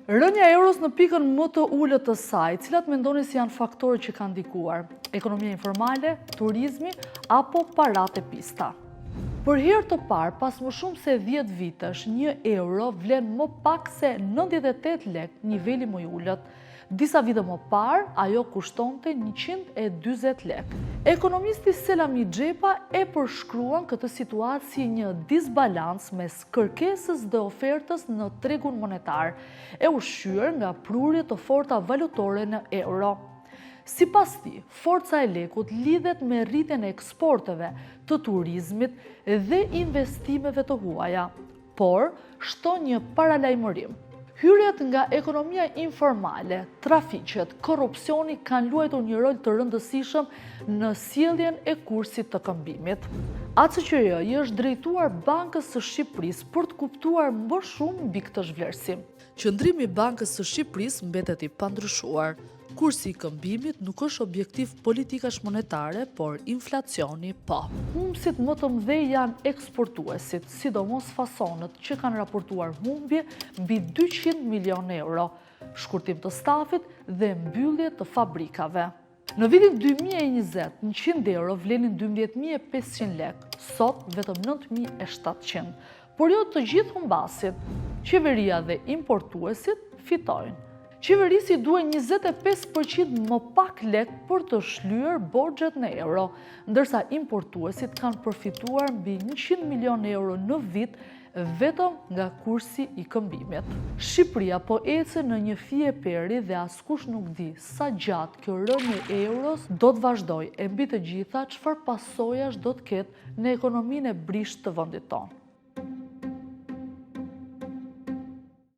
Rënja e euros në pikën më të ulët të saj, cilat mendoni se janë faktorët që kanë ndikuar? Ekonomia informale, turizmi apo paratë e pista? Për herë të parë, pas më shumë se 10 vitesh, 1 euro vlen më pak se 98 lek, niveli më i ulët. Disa vite më parë, ajo kushtonte 140 lek. Ekonomisti Selami Xhepa e përshkruan këtë situatë si një disbalans mes kërkesës dhe ofertës në tregun monetar, e ushqyer nga prurje të forta valutore në euro. Sipas tij, forca e lekut lidhet me rritjen e eksporteve, të turizmit dhe investimeve të huaja, por shton një paralajmërim. Hyrjet nga ekonomia informale, trafiqet, korrupsioni kanë luajtur një rol të rëndësishëm në sjelljen e kursit të këmbimit. ACQR është drejtuar Bankës së Shqipërisë për të kuptuar më shumë mbi këtë zhvlerësim. Qëndrimi i Bankës së Shqipërisë mbetet i pandryshuar. Kursi i këmbimit nuk është objektiv politikash monetare, por inflacioni po. Humbësit më të mëdhej janë eksportuesit, sidomos fasonët, që kanë raportuar humbje mbi 200 milion euro, shkurtim të stafit dhe mbyllje të fabrikave. Në vitin 2020, 100 euro vlenin 12.500 lek, sot vetëm 9.700, por jo të gjithë humbasit. Qeveria dhe importuesit fitojnë. Qeverisi duhet 25% më pak lek për të shlyer borxhet në euro, ndërsa importuesit kanë përfituar mbi 100 milion euro në vit vetëm nga kursi i këmbimit. Shqipëria po ecë në një fije peri dhe askush nuk di sa gjatë kjo rënje e euros do të vazhdojë, e mbi të gjitha çfarë pasojash do të ketë në ekonominë e brisht të vendit tonë.